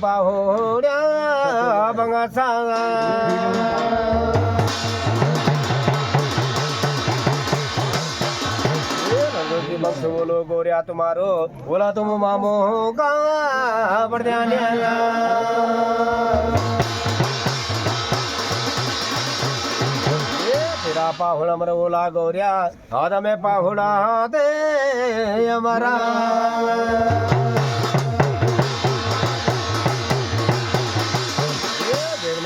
पाहुण्या बंगाचा बक्स बोलो गोरिया तुम्हारो बोला तुम मामो का बढ़िया तेरा पाहुणा मर बोला गोरिया आधा में पाहुणा दे हमारा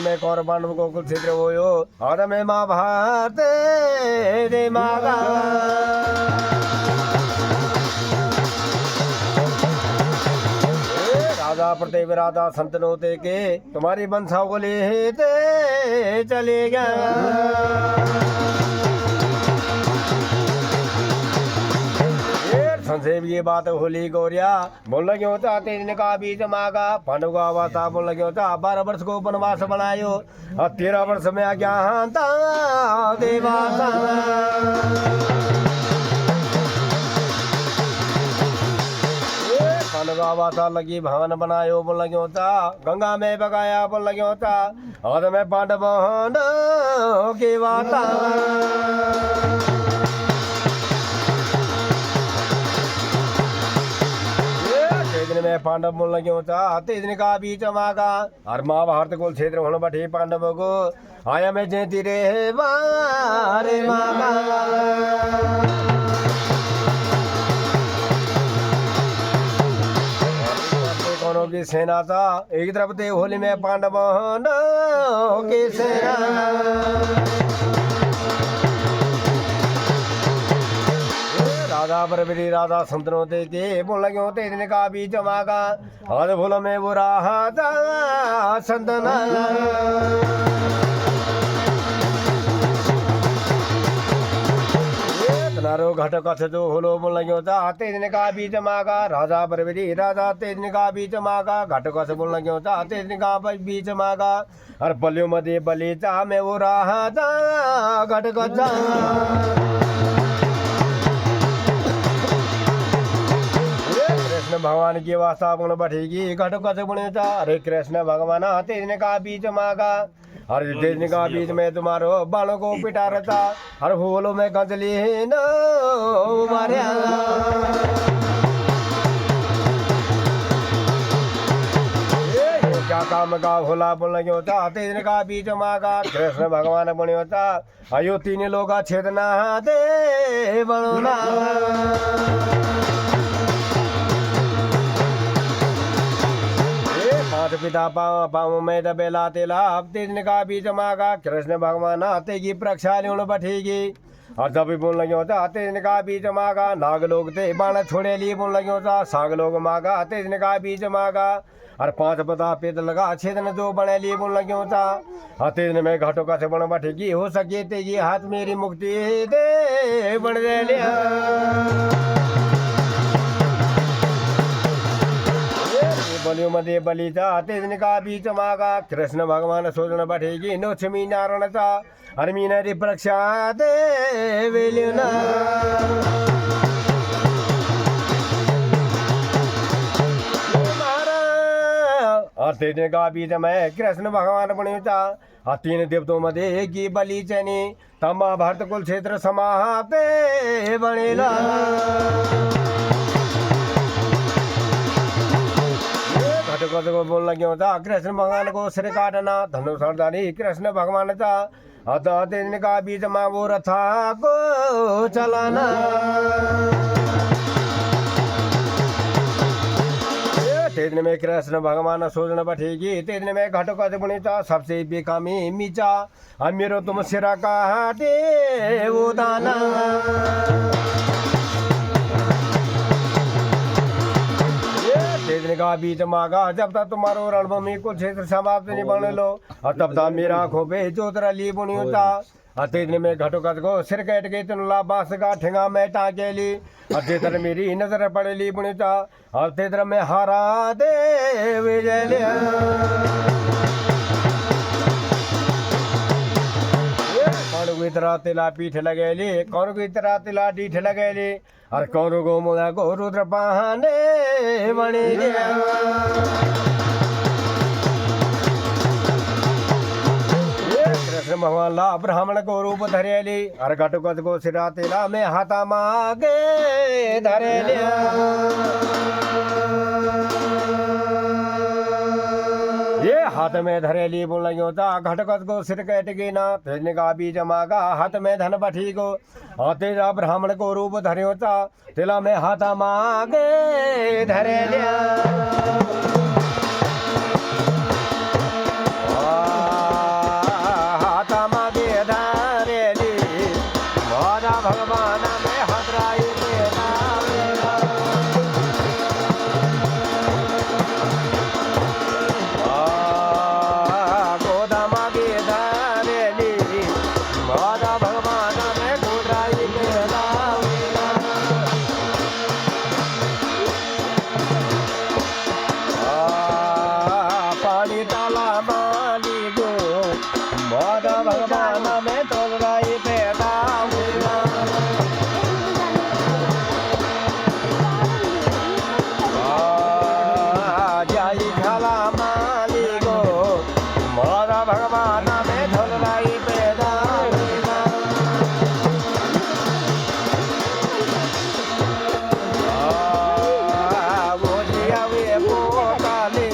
में कौर पांडव को कुल क्षेत्र होयो आधा में महाभारत दे मागा राजा प्रदेव राजा संतनों ते के तुम्हारी वंशावली ते चले गया संसेब ये बात होली गौरिया बोल लगे होता तेज का बीच मागा पांडव का वाता बोल लगे होता 12 वर्ष को वनवास बनायो और 13 वर्ष में अज्ञानता देवासा पांडव का वाता लगी भवन बनायो बोल लगे होता गंगा में बगाया बोल लगे होता और मैं पांडव के वाता में पांडव बोल लगे होता तेजन का बीच मागा और महाभारत को क्षेत्र होने बैठे पांडव को आया मैं जयती रे बारे मागा कौनों की सेना था एक तरफ थे होली में पांडव की सेना राधा बरबरी राधा संतनों ते के बोल लगे होते इतने का बीच मागा आज भूल में वो राधा संतना नारो घट कथ जो होलो बोल लगे होता तेजने का बीच मागा राजा बरबरी राजा तेजने का बीच मागा घट कथ बोल लगे होता तेजने का बीच मागा और बलियो मदे बलि चा में वो राधा घट कथा कृष्ण भगवान की वास्ता गुण बढ़ेगी घट कस गुणता हरे कृष्ण भगवान तेजने का बीच मागा हर तेजने का बीच में तुम्हारो बालों को पिटा रहता हर फूलों में गंजली न मारे क्या काम का भोला बोल लगे होता तेजने का बीच मागा कृष्ण भगवान बने होता अयो 3 लोग छेदना दे बनोना पिता पाँव में दबेला तेला तेजने का बीच मागा कृष्ण भगवान आते की प्रक्षाली बैठेगी और जब भी बोल लगे होता तेजने का बीच मागा नाग लोग ते बाण छोड़े लिए बोल लगे होता साग लोग मागा तेजने का बीच मागा और 5 पता पेद लगा छेदन जो बने लिए बोल लगे होता और तेजने में घाटों का से बन बैठेगी हो सके तेजी हाथ मेरी मुक्ति दे बन लिया बलियों मध्य बलि था तेजने का बीच मागा कृष्ण भगवान सोचना बैठेगी नोचमी नारायण था हरमीना रि प्रक्षा दे वेलिना और तेजने का बीच में कृष्ण भगवान बने था 3 देवतों मध्य एक ही बलि चनी तमा भारत कुल क्षेत्र समापे बनेला को बोल लगे होता कृष्ण भगवान को सिर काटना धनुष सरदारी कृष्ण भगवान था अतः तेजने का बीच में वो रथा को चलाना तेजने में कृष्ण भगवान सोचना बैठेगी तेजने में घटो का बुनी था सबसे बेकामी मीचा अमीरो तुम सिरा काटे वो दाना तेजने का बीच मागा जब तक तुम्हारो रणभूमि को क्षेत्र समाप्त नहीं बने लो और तब तक मेरा आंखों पे जो तेरा ली बुनी होता तेजने में घटो कट को सिर कट गई तुला बास का ठेंगा में टाके ली और तेतर मेरी नजर पड़े ली बुनी था और तेतर में हारा दे विजय लिया कौन को इतना तिला पीठ लगेली कौन को इतना तिला डीठ लगेली और कौन को मुदा को रुद्र पहने बने कृष्ण भगवान ला ब्राह्मण को रूप धरेली और घटोत्कच को सिरा तेला में हाथा मागे धरेलिया। ये हाथ में धरेली बोल लग्यो ता घटोत्कच को सिर कट गिना तेजने का बीज मागा हाथ में धन बठी को तेरा ब्राह्मण को रूप धर्यो ता तेला में हाथा मागे धरेलिया। भगवान में हतराई गोदामा की धारेली माता भगवान में गोदराई पानी ताला माली गो माता भगवान में तोड़ाई पैदा भगवान में धोलाई पैदा वो जिया वे पोताली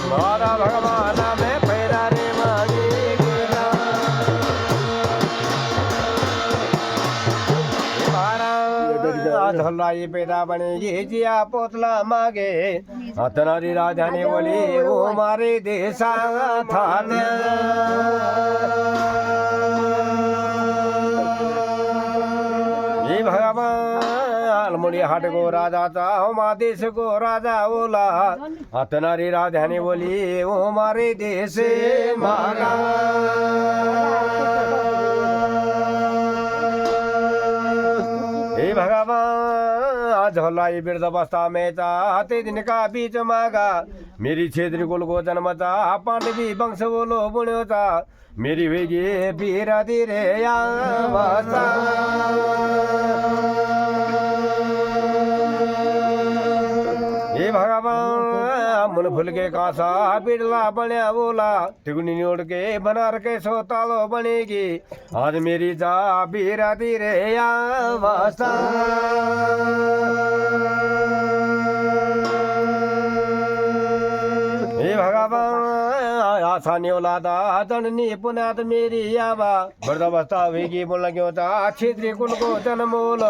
मारा भगवान में पैदा रे मांगी धोलाई पैदा बनेगी जिया पोतला मांगे हतनारी राजा ने बोली वो हमारे देशा था ये भगवान मुड़ी हाट को राजा था हमारे देश को राजा बोला हतनारी राजा ने बोली वो हमारे देश मांगा। हे भगवान झोलाई वृद्धावस्था में चाहते दिन का बीच मांगा मेरी क्षेत्र कुल को जन्म था पांडवी वंश बोलो बुण्यो था मेरी वेगी पीरा धीरे यावस्था। हे भगवान मुन फुल के कासा बिड़ला बनिया बोला तिगुनी नियोड़ के बनार के सोतालो बनेगी आज मेरी जा बीरा धीरे यावस्था। हे भगवान आसानी औलादा जननी पुनात मेरी आवा वृद्धावस्था हुई बोल लग्यो था क्षेत्रीय कुल को जन्मोल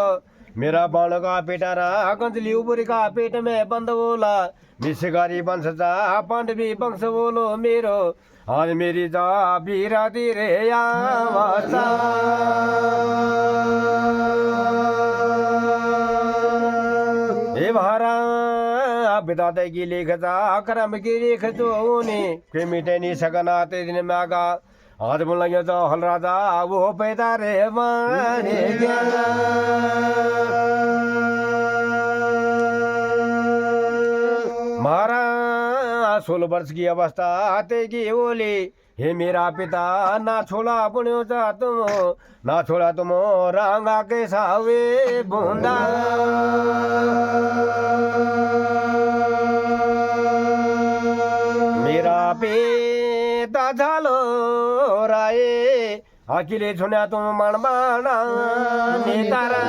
मेरा बाण का पेटारा कंजली ऊपर का पेट में बंद बोला मिसगारी वंश जा पांडवी वंश बोलो मेरो आज मेरी जा बीरा धीरे यावस्था। हे महाराज बिताते की लेखता कर्म की रेख तो उन्हें मिटे नहीं सकना ते दिन मागा आज बोल लगे तो हल राजा वो पैदा रे मारे महाराज 16 वर्ष की अवस्था आते की बोली हे मेरा पिता ना छोड़ा पुण्यो जा तुम ना छोड़ा तुम रांगा के सावे बूंदा। मेरा पिता झालो राये अखिले छुण्या तुम मनबाना नेतारा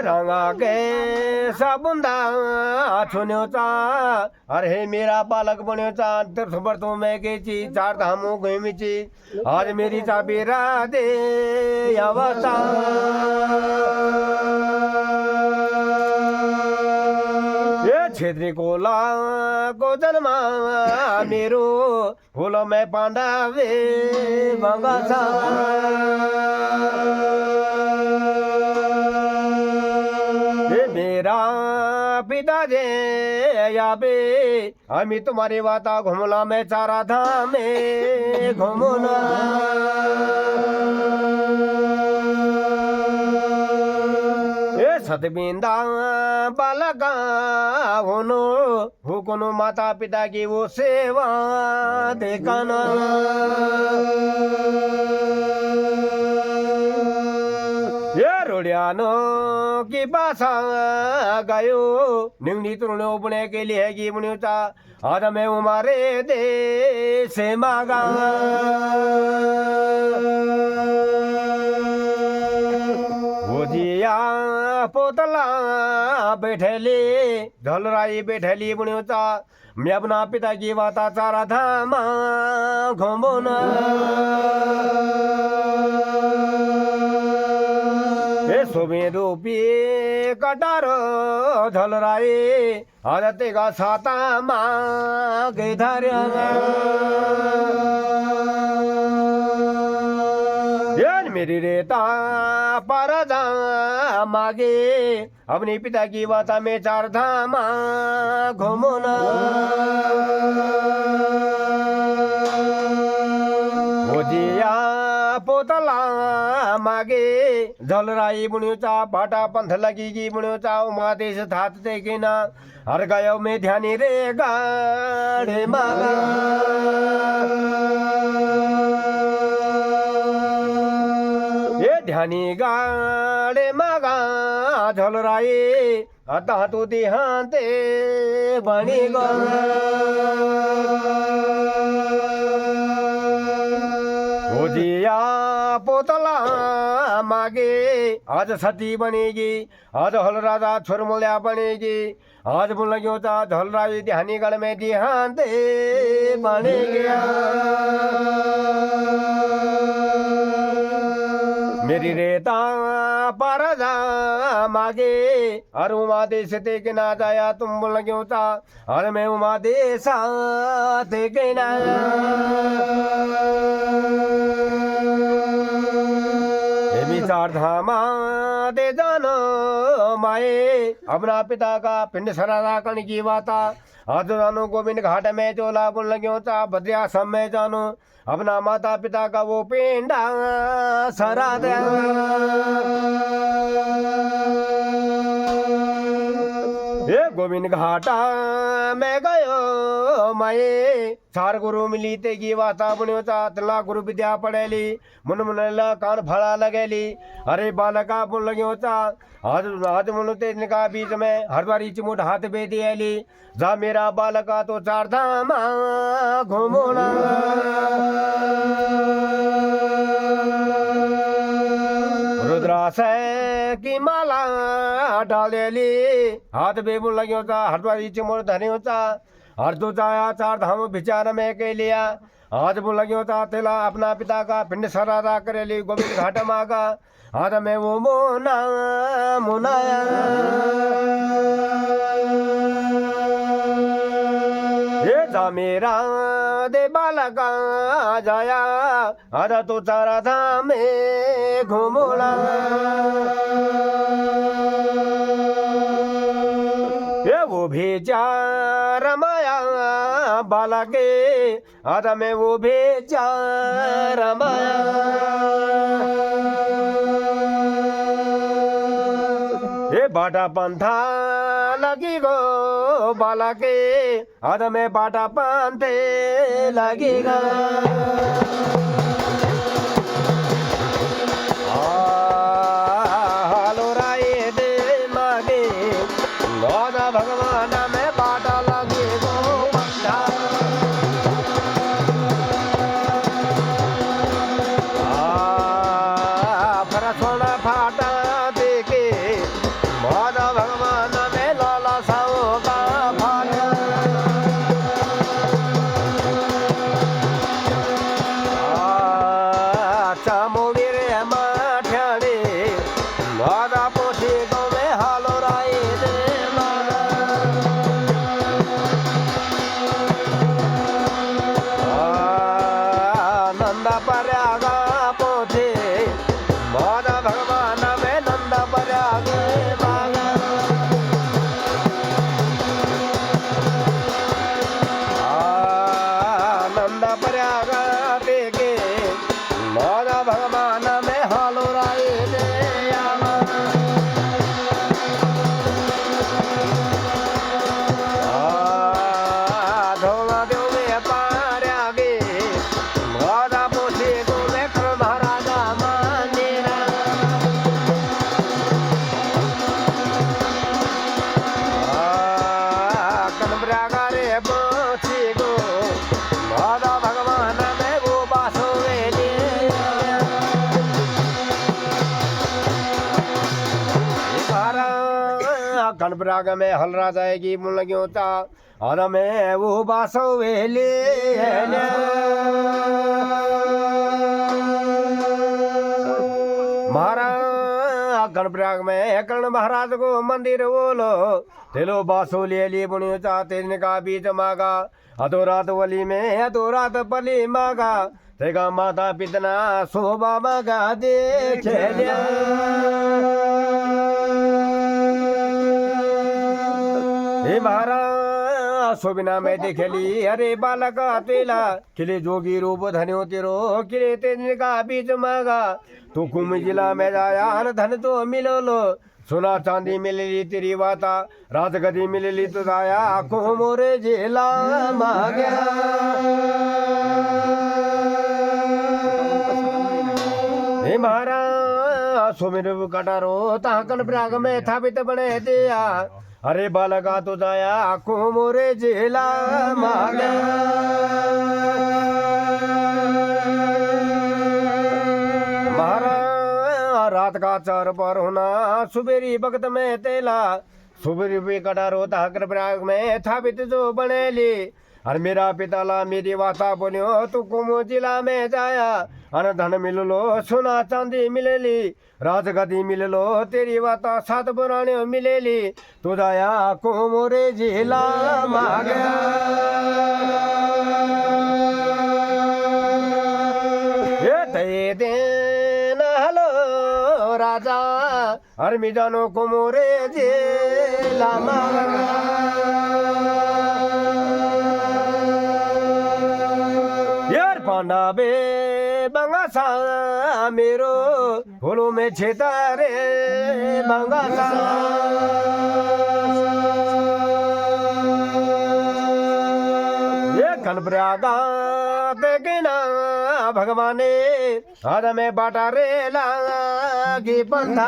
रंगा के साबुंदा छुन्यो चा अरे मेरा बालक बन्यो चा तीर्थ बरतों में के चीज चार धामों घूमी चीज आज मेरी चाबीरा दे अवस्था। ये क्षेत्री कोला को जन्मा मेरो फूलों में पांडावे मंगा सा। मेरा पिता जे याबे हमी तुम्हारी वाता घुमला में चारा धाम में घुमना। ये सतबिंदा बालका होनो हुकुनो माता पिता की वो सेवा देखना। ये रोडियानो की बासा गयो निंगनी तुरने उपने के लिए की मुनिता आज मैं उमारे दे से मागा वो जिया पोतला बैठेली ढोलराई बैठेली मुनिता मैं अपना पिता की वाता चारा था माँ घुमोना सोमे रूपी कटार झलराई आदते का साता माँ गई धार्या मेरी रेता पारा जा मागे अपने पिता की वाता में चार धाम घुमोना वो जिया पोतला मागे झलराई बुण्योचा पाटा पंथ लगीगी बुण्योचा उमा देश थात देखेना हर गयो में ध्यानी रे गाढ़े मागा ये ध्यानी गाढ़े मागा झलराई आता तो देहांते बनी गा जिया पोतला मागे आज सती बनेगी आज हल राजा छोरमुल्या बनेगी आज बोल लग्यो था झलराई ध्यानीगढ़ में देहांत बने गया मेरी रेता परजा मागे हर उमा देश ते के ना जाया तुम बोल लग्यो था हर मैं उमा देशा ते के ना चार धामा दे जानो माए अपना पिता का पिंड सरारा कण की वाता आज जानो गोविंद घाट में चोला बुन लग्यो चा बद्रिया सब में जानो अपना माता पिता का वो पिंडा सरा दे ये गोविंद घाटा में गयो माए चार गुरु मिली ते की वाता बुण्यो चा तला गुरु विद्या पढ़ेली मुन मुनला कान फड़ा लगेली अरे बालका बुन लग्यो चा आज मुन ते निका बीच में हर बारी चिमुट हाथ बेदी आली जा मेरा बालका तो चार धाम घूमोना रुद्राक्ष की माला डालेली हाथ बेबुन लग्यो चा हर बारी चिमुट धन्यो चा हर तो जाया चार धाम विचार में के लिया आज बोल लग्यो था तेला अपना पिता का पिंड सरारा करेली गोविंद घाट मागा आज मैं वो मोना मुनाया ये जा मेरा दे बालका जाया आज तो चारा धाम में घूमोला ये वो भेजा रमाया बाला के आधा में वो भेजा रमाया ये बाटा पंथा लगी गो बाला के आधा में बाटा पंथे लगेगा भगवान में बाटा लगे गो फरसोना फाटा देखे माता भगवान में लाला साओ का फाटा कनपराग में हलरा जाएगी मुन लग्यो ता और में वो बासो वेले महाराज कनपराग में कर्ण महाराज को मंदिर बोलो तेलो बासो ले ली बुनियो चा तेन का बीच मागा अधो रात वली में अधो रात पली मागा तेगा माता पितना शोभा मागा देख लिया हे महाराज शोभिना में देखेली अरे बालक तेला किले जोगी रूप धन्यो तेरो किले तेन का बीच मागा तू कुंभ जिला में जाया धन तो मिलो लो सोना चांदी मिलेली तेरी वाता राजगदी मिलेली तो जाया को मोरे जिला मांगा हे महाराज सोमेर कटारो ता कनपराग में थापित बने दिया अरे बालका तो जाया को मोरे जिला मांगा रात का चार पर होना सुबेरी वक्त में तेला सुबेरी पे कटा रोता कनपराग में थापित जो बनेली और मेरा पिताला मेरी वाता बोलियो तू कुमो जिला में जाया अन धन मिल लो सोना चांदी मिलेली राजगदी मिल लो तेरी वाता सात पुराने मिलेली तू जाया कुमोरे जिला मांगा ये दे राजा हर मिजानो को मोरे जिला यार पांडा बे बंगासा मेरो फूलों में छेतारे बंगासा ये कनपरागा देखना भगवाने आज में बाटा रे लागी पंथा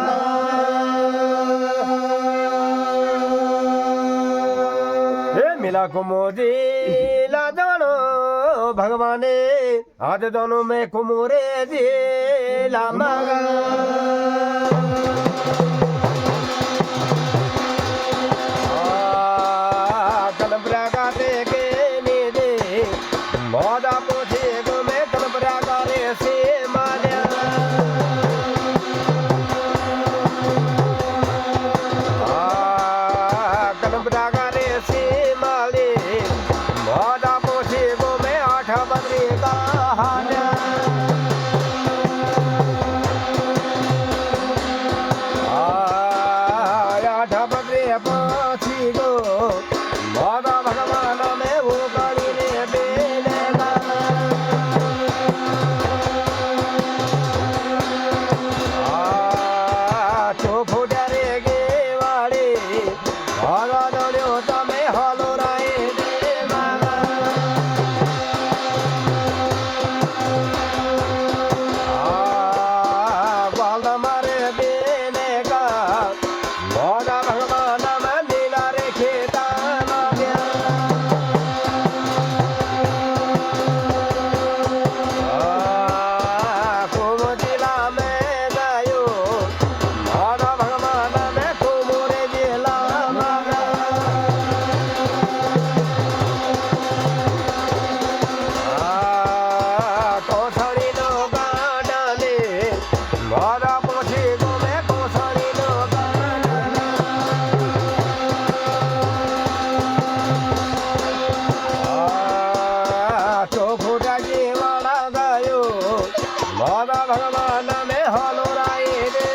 मिला कुमोदी ला जानो भगवाने आज दोनों में कुमोरे जिला मांगा कनपरागा देखे नीदे मौजा पोछे को मैं कनपरागा रे से माल्या कनपरागा रे से माले मौजा पोछे को मैं आठ बदरी का हाल्या आठ बदरी पोछी को मौजा भगवान में वो गाड़ी ने बेलेगा चौफुटा रे गे वाले भागा दौड़ो तमें हालो राय दे मागा बाल मारे बेने का मौजा भगवान में लीला रे खेता मांगा कुम जिला में गयो मौजा भगवान में कुमोरे जिला मांगा कोसड़ी लो गाड़ाले मौजा पोछी को मैं कोसड़ी लो गाड़ाले चौफुटा जी वाला गयो मौजा भगवान में हालो राय दे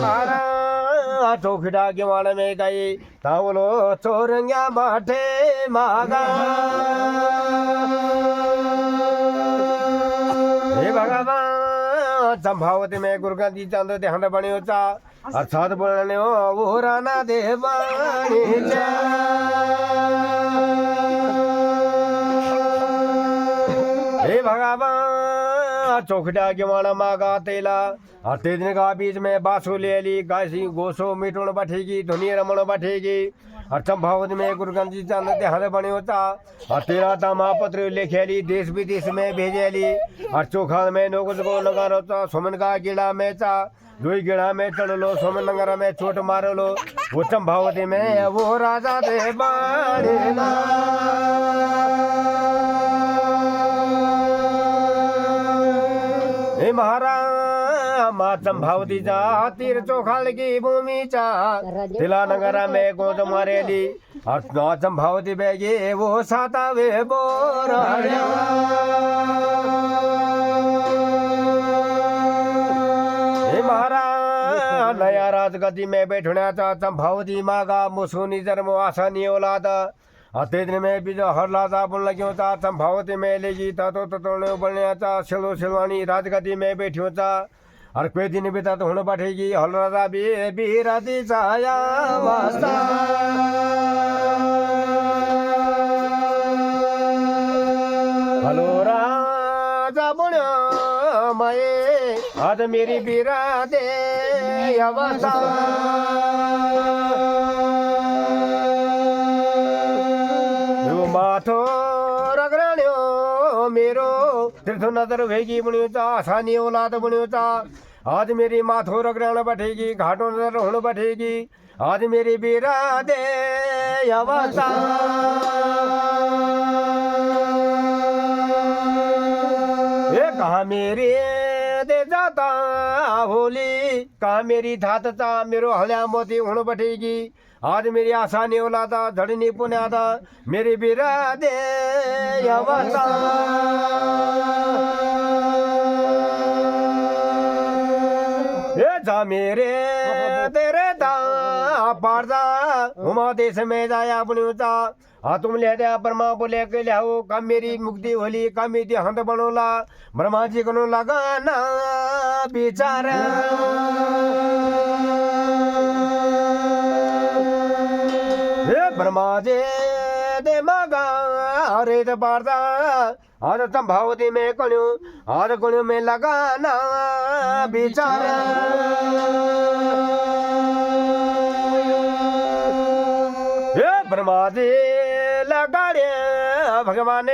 मारा चौखुटा के वाले में गई तावलो चोरंगा बाटे मागा हे भगवान संभावती में गुरगंदी चंद ध्यान बनियो चा अर्थात बोलने वो राना देवानी चा हे भगवान चौखटा के वाला मागा तेला और तेजन का बीच में बासो ले ली गायसी गोसो मिटुण बैठेगी धुनी रमण बैठेगी और चंभावत में गुरगंजी चंद ध्यान बने होता और तेरा तामा पत्र लिखेली देश विदेश में भेजेली और चोखा में नोगज को लगा रहता सुमन का गिला में चा दुई गिड़ा में चढ़ लो सोमनगर में चोट मार लो वो चंभावती में वो राजा दे बाड़ेला हे महाराज माँ चंभावतीचा तीर चोखाल की भूमीचा तिला नगरा में गोद मारेली चंभावती बेगे वो सातावे बोराड्या हे महाराज नया राजगद्दी में बैठण्याचा चंभावती मागा मुसुनी जन्म आशा नहीं औलाद तेज में बीज हरलाचा पण लग्योचा चंभावती में लेगी तातो ततोणे बनण्याचा शिलो शिलवाणी राजगद्दी में बैठ्योचा और कोई दिन बिता तो होने बैठेगी हलराजा भी राती छाया वास्ता हलो राजा बुण्या माये आज मेरी बीरा दे अवस्था माथो रगड़ो मेरो तीर्थ नजर वेगी बुण्योचा आसानी औलाद बुण्योचा आज मेरी माथो रगड़ाना बैठेगी घाटों नजर होने बैठेगी आज मेरी बीरा दे अवस्था ये कहा मेरी दे जाता होली कहा मेरी थातता मेरो हल्या मोती होने बैठेगी आज मेरी आशा नहीं औलादा झड़नी पुण्यादा मेरी बीरा दे अवस्था ये जा मेरे तेरे दा पारदा उमा देश में जाया अपनी ऊंचा हाँ तुम ले दिया ब्रह्मा बोले के लियाओ कम मेरी मुक्ति होली कम मेरी हंद बनोला ब्रह्मा जी को लगाना बेचारा ब्रह्मा जी दे मगा अरे तो पारदा आज चंभावती में कण्यो आज कण्यो में लगाना बेचारा ब्रह्मा जी लगाड़े भगवान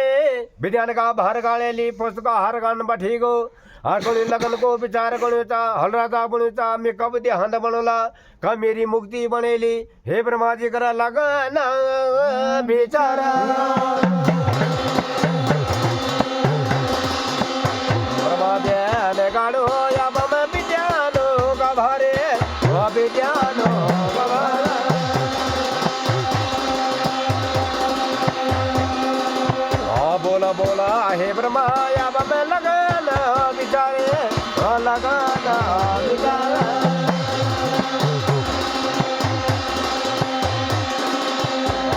विद्यान का बाहर गाड़े ली पुस्तक हार गान बैठी गो हर कोणी लगन को विचार गणोचा हलराजा बणोचा मी कब दे हंद बनोला का मेरी मुक्ति बनेली हे ब्रह्मा जी करा लगाना बेचारा ब्रह्मा दे गाड़ो या बम विद्यानो का भारे वा विद्यानो का भारे बोला बोला हे ब्रह्मा या बम लगाना विचारे लगाना विचारा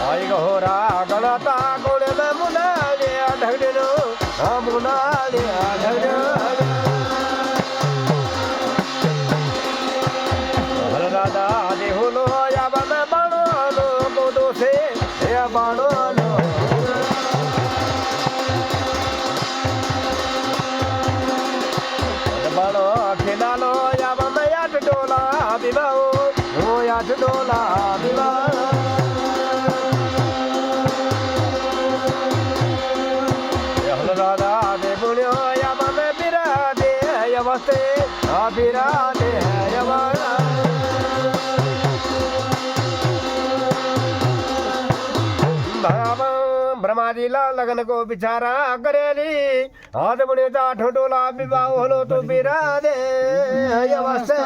आई घोरा गणता गुण में मुना लिया ढगनो मुना लिया ढगनो राधा देहो लो या बम बाणो लो गोदो से या बाणो लो खेलालो या बम याद डोला विवाह हो याद डोला विवाह राधा दे बुण्यो या बम बिरा दे यवस्ते बिरा दे यवरा ब्रह्मा जी ला लगन को बिचारा करेली हाथ बुने जा ठोडोला विवाह होलो तो बिरा दे अवस्था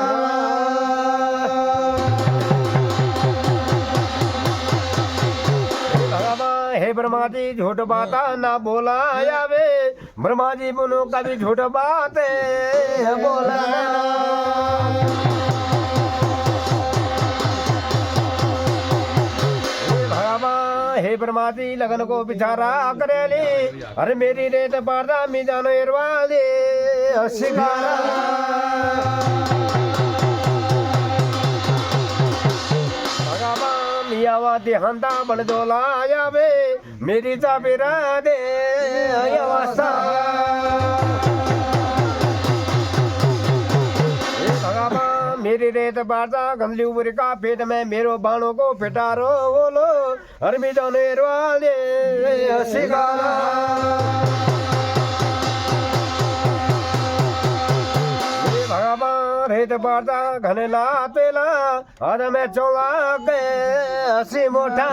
हे ब्रह्मा जी झूठ बाता ना बोला यावे ब्रह्मा जी बुनो कभी झूठ बात बोला हे ब्रह्मा जी लगन को बिचारा करेली अरे मेरी रेत पारदा मी जानो एरवाले शिकारा मियावा देहंता बल दोला यावे मेरी चाबेरा दे अवस्था मेरी रेत बारदा गमली उबरी का पेट में मेरो बाणों को फिटारो बोलो अरमी जाने वाले शिकारा भगवान रेत पारता घने लातेला आज मैं चौला के हसी मोटा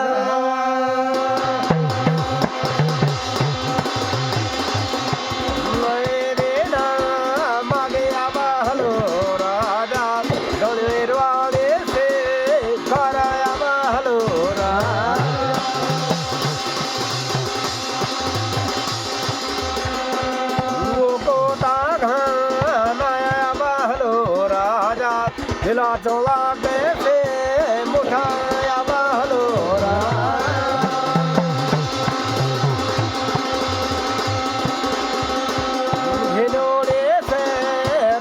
दिला चौला कैसे मुठाया बहलोरा घिनौने से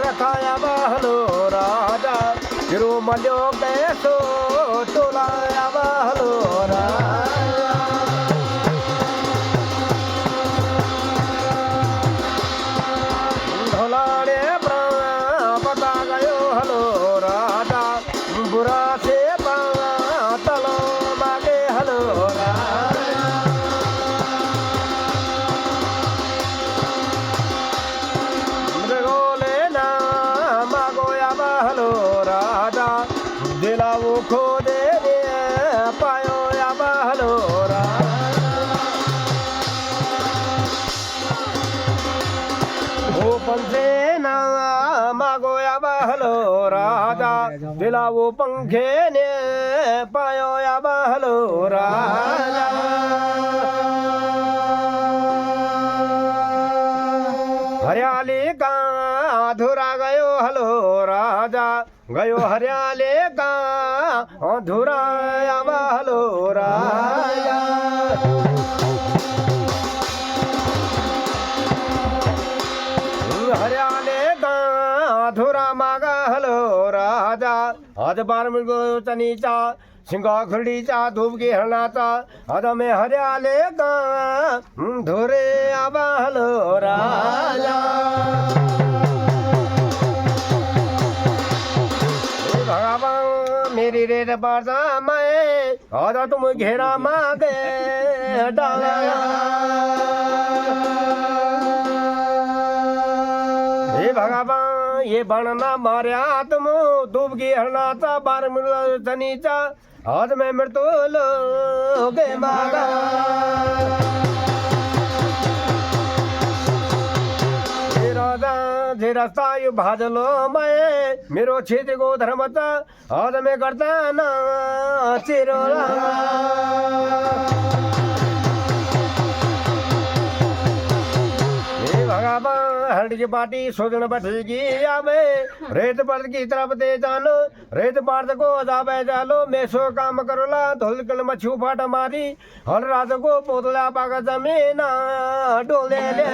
रखाया बहलोरा फिर मलो कैसो टोलाया बहलोरा ढोलाने पता गयो हलो बुरा से तलो मागे हलोरा मृगोले ना मागोया बहलोरा दिला वो खो दे पायो या बहलोरा वो पंसे ना मागोया बहलोरा दिला वो पंखे ने पायो या बहलोरा हरियाली का अधूरा गयो हलो राजा गयो हरियाली का अधूरा या बहलोरा हरियाली का अधूरा मागा हलो राजा आज बार मिल गयो तनीचा सिंगा खुरडीचा धूप की हरणाचा आज में हरियाले का धोरे आबा हलो राजा भगवान मेरी रेत पारता मैं आज तुम घेरा मांगे डाला भगवान ये बनना मार्या तुम धूप की हरणाचा बार मिल तनीचा आज मैं मृत्यु लोगे मागा जे रास्ता यू भाजलो मैं मेरो क्षेत्र को धर्मता आज मैं करता ना चिरोला हरडी की पार्टी सोचने बैठेगी आवे रेत पर्द की तरफ दे जानो रेत पर्द को जावे जालो मैं सो काम करोला धुल कल मछू फाट मारी हर रात को पोतला पाका जमीन डोले ले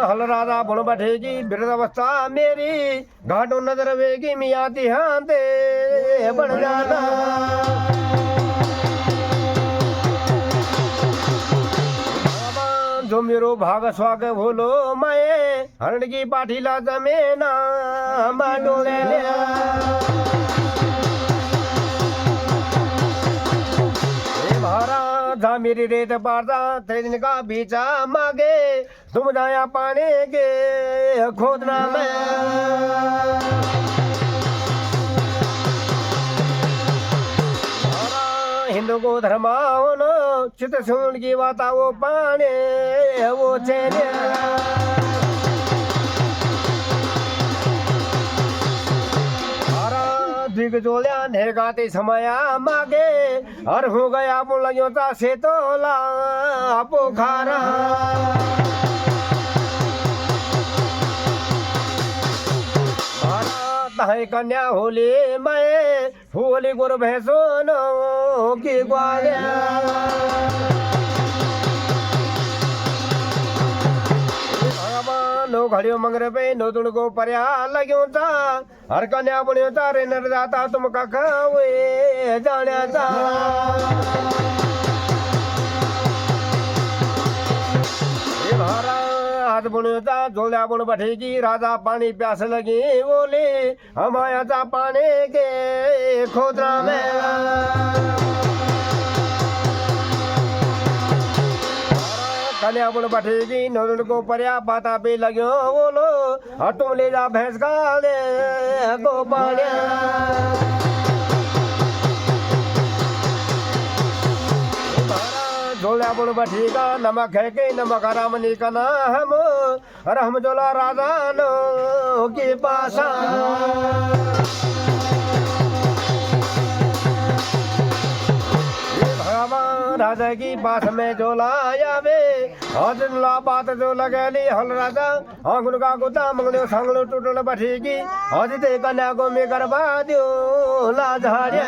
हल राजा बुन बैठेगी बिरद अवस्था मेरी घाटो नजर वेगी मियाँ ध्यान दे बन जाना जो मेरो भाग स्वाग भूलो मैं हरण की पाठी ला जमेना डोले भारा जा मेरी रेत पारदा तेरे दिन का बीचा मागे तुम जाया पाने के खोदना में हिंदू को धर्माओ न चित सुन की वाता वो पाने वो चेने दिग जोलिया ने गाते समया मागे हर हो गया बोलियो ता से तोला पोखारा तहे कन्या होली मैं होली गुरु भैंसो नो की ग्वालिया नो घड़ियो मंगरे पे नो तुण को पर्या लग्यो था हर कन्या बुनियो था रे नर जाता तुम कखा वे जाण्या था हाथ बुनता झोलिया बुन बैठेगी राजा पानी प्यास लगी बोले हम आया था पानी के खोदरा में कन्या बुण बैठेगी नोदन को पर्या पाता पे लग्यो बोलो और तुम ले जा भैंस का ले को पानिया झोला बुण बैठेगा नमक है के नमक रामनी का नाम रहम जोला राजा नो के पासा राजा की बात में जो लायावे हजला बात जो लगेली हल राजा आंगुर का गुदा मंगलो संगलो टूटल बैठेगी हज ते कन्या को में करवा दियो लाझाड़िया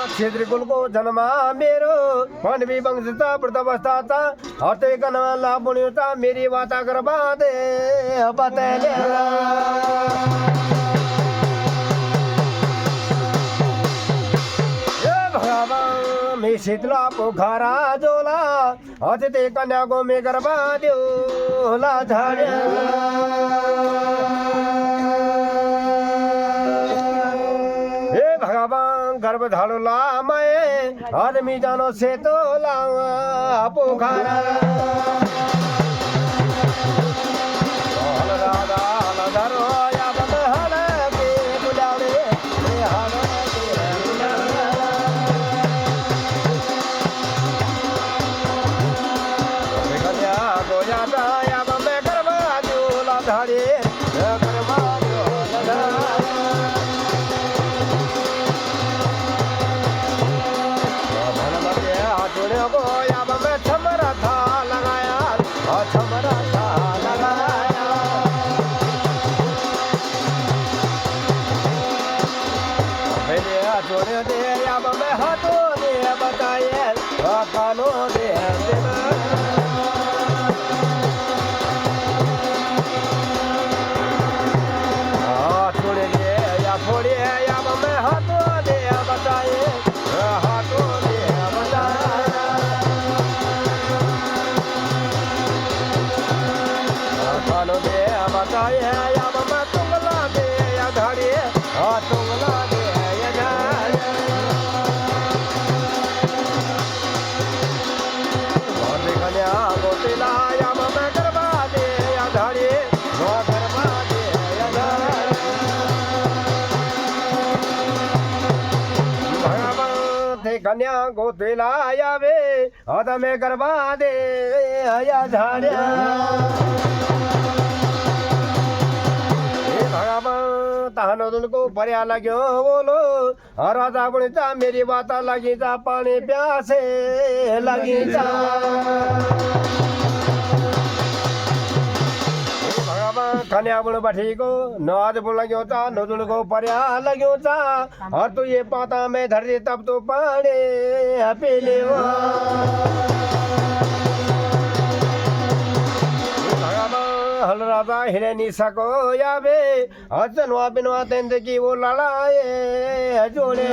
क्षेत्र कुल को जन्मा मेरो पांडवी वंशता प्रतवस्था था हते कन्या ला पुण्यता मेरी वाता करवा दे बतले मैं शीतला पोखरा जोला हज ते कन्या को में करवा दियो लाझाड़िया हे भगवान गर्भ धाड़ला मैं आदमी जानो से तो ला पोखरा कन्या को दिलाया वे हद में करवा दे आया झाड़िया भगवान तहनो को पर्या लग्यो बोलो राजा बुणीचा मेरी बात लगी जा पानी प्यासे लगी जा कन्या बुण बैठी को नाद बुण लग्यो चा नोदुल को पर्या लग्यो चा और तू ये पाता में धर दे तब तो पानी पीले हल राजा हिरे नी सको यावे हजनवा बिनवा तेंद की वो लड़ाए जोड़े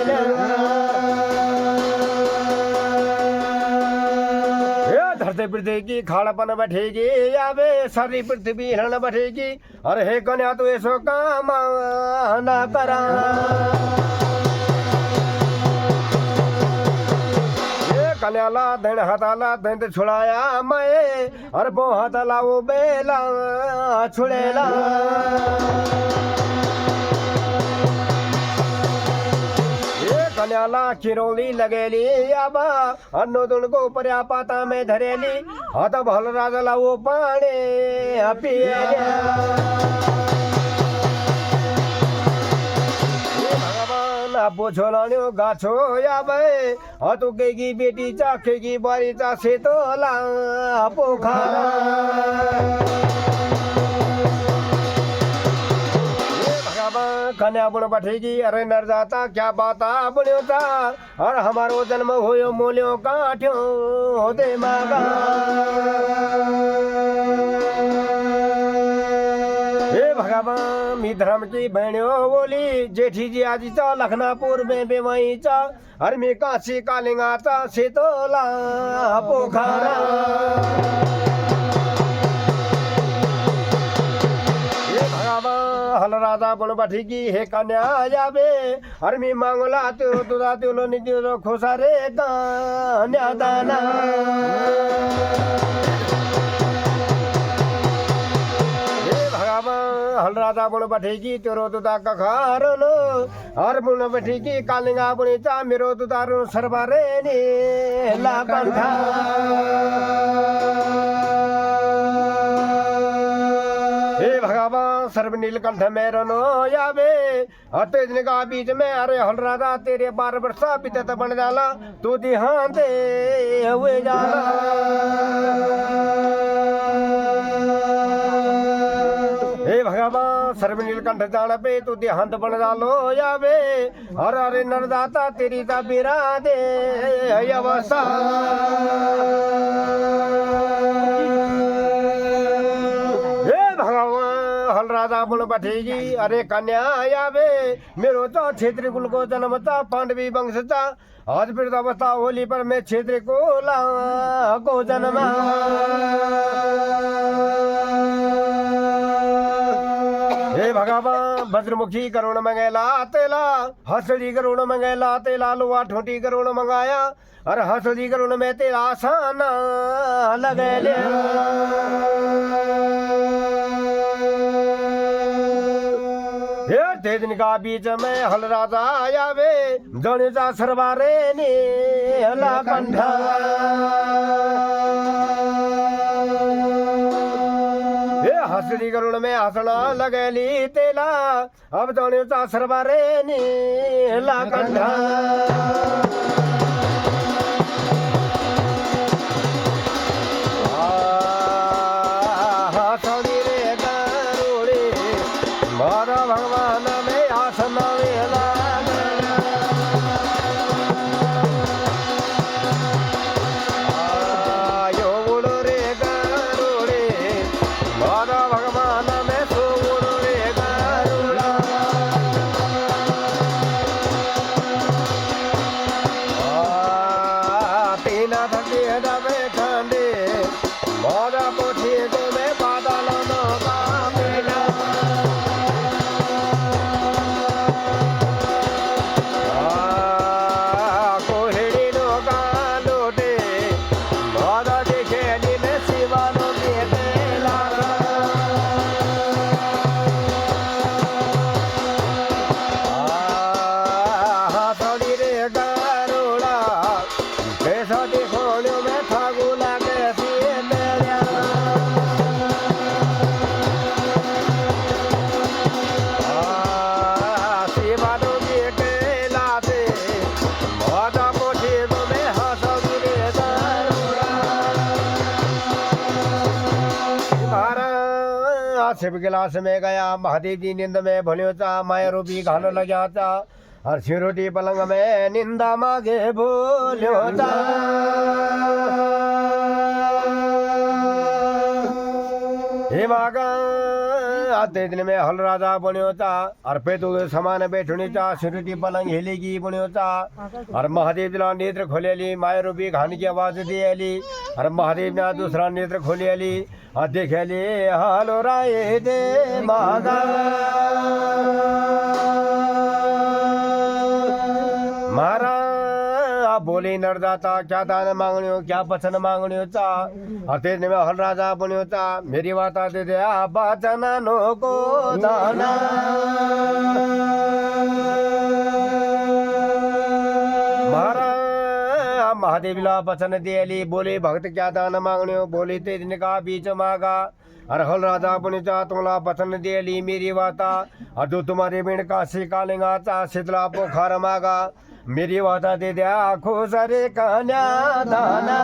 धरती पृथ्वी की खाड़पन बैठेगी यावे सारी पृथ्वी हिरण बैठेगी अरे हे कन्या तू ऐसो काम ना करा कन्याला दिन हताला दिन छुड़ाया मैं अरे बो हतला वो बेला छुड़ेला कन्याला किरोली लगेली आबा अन्नो दुन को पर्या पाता में धरेली हत भल राजला वो पानी पिया भगवान छोलाण्यो गाछो या भाई हतु की बेटी चाखेगी बारी चासे तो ला पोखरा कन्या बुण बैठेगी अरे नर जाता क्या बाता बुण्यो था और हमारो जन्म होयो मोलियो काठ्यो होते मागा हे भगवान मी धर्म की बहनियो बोली जेठी जी आजी चा लखनापुर में बेवाई चा अरे मी काशी कालिंगा चा सेतोला पोखरा हल राजा बन बैठी की हे कन्या जाबे अरे मी मांगला तुझा तुलो निजी खुशा रे कन्या दाना हल राजा बन बैठेगी तेरो तुदा कखारन हर बुन बैठेगी कालिंगा बुनी चा मेरो तुदारु सरबारे ने ला कंठा हे भगवान सर्व नीलकंठ मेरो नो यावे तेज का बीच में अरे हल राजा तेरे 12 वर्षा बीतत बन जाला तू ध्यान दे हुए जाला हे भगवान सर्व नीलकंठ जान पे तू देहांत बन डालो यावे हर हरे नरदाता तेरी ता बिरा दे अवस्था हे भगवान हल राजा बन बैठेगी अरे कन्या यावे मेरो तो क्षेत्रीय कुल को जन्म था पांडवी वंश था आज फिर अवस्था होली पर मैं क्षेत्रीय को ला को जन्म हे भगवान भद्रमुखी करुण मंगेला तेला हसड़ी करुण मंगेला तेला लुआ ठोटी करुण मंगाया अरे हसड़ी करुण में तेरा आसान लगे ले हे तेजन का बीच में हल राजा आया वे जने जा सरबारे ने हला कंठा हसड़ी करुण में हसना लगेली तेला अब जने जा सरबारे ने हला कंठा भगवान में आसन वेला यो उड़ो रे गरुड़े मारा भगवान में सो उड़ो रे गरुड़ा तीना थके दबे ठंडे मारा पोछे को में बादल नो का मेला शिव गिलास में गया महादेव जी निंद में भलियो चा माया रूपी घान लग्या चा हर सिरोटी पलंग में निंदा मागे बोलियो चा हे मागा आते दिन में हल राजा बनियो चा और पेतु समान बैठनी चा सिरोटी पलंग हिलेगी बनियो चा और महादेव जी नेत्र खोलेली माया रूपी घान की आवाज दिएली और महादेव ने दूसरा नेत्र खोलेली देखेली हालो राय दे मागा मारा बोले नरदाता क्या दान मांगनियो क्या वचन मांगनियो चा तेज में हल राजा बनियो चा मेरी वाता दे दे वचन नो को दाना मारा महादेव ला वचन दिएली बोले भक्त क्या दान मांगनियो बोले तेज का बीच मागा अरे हल राजा बने चा तुमला वचन दिएली मेरी वाता और जो तुम्हारे बिन काशी कालेंगा चा शीतला पोखर मागा मेरी वाता दे दिया खुश रे कन्या दाना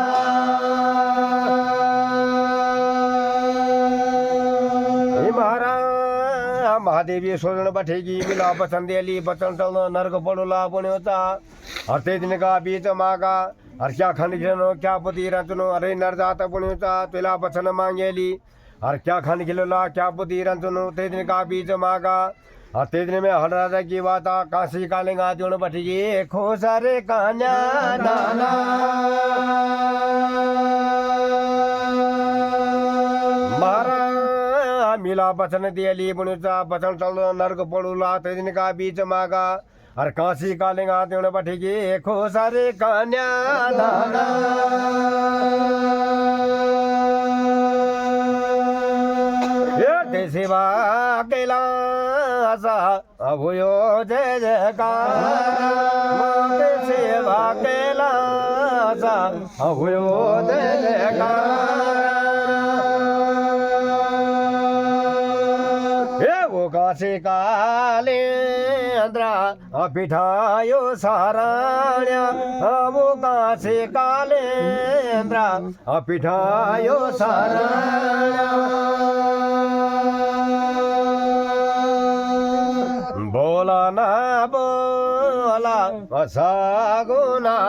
महादेवी सोजन बैठेगी मिला वचन दिएली वचन टलनो नरक पड़ोला बन्यो चा और तेज का बीच मागा और क्या खंड क्या पति रचनो अरे नरजात बन्यो चा तुला वचन मांगेली और क्या खंड खिलोला क्या पति रचनो तेज का बीच मागा और तेज में हल राजा की बात काशी कालेंगा जोड़ बैठेगी खुश रे कन्या दाना मिला बचन दियली बुनुचा बचन चल नरक पड़ूला ते दिन का बीच मागा और काशी का लिंगा त्यों बठेगी खो सारे कन्या लागा सेवा कैलासा अभुयो जय जयकार सेवा कैलासा अभुयो जय जयकार वो काशी कालेंद्रा पिठायो साराण्या वो काशी कालेंद्रा पिठायो साराण्या बोला ना बोला सागुना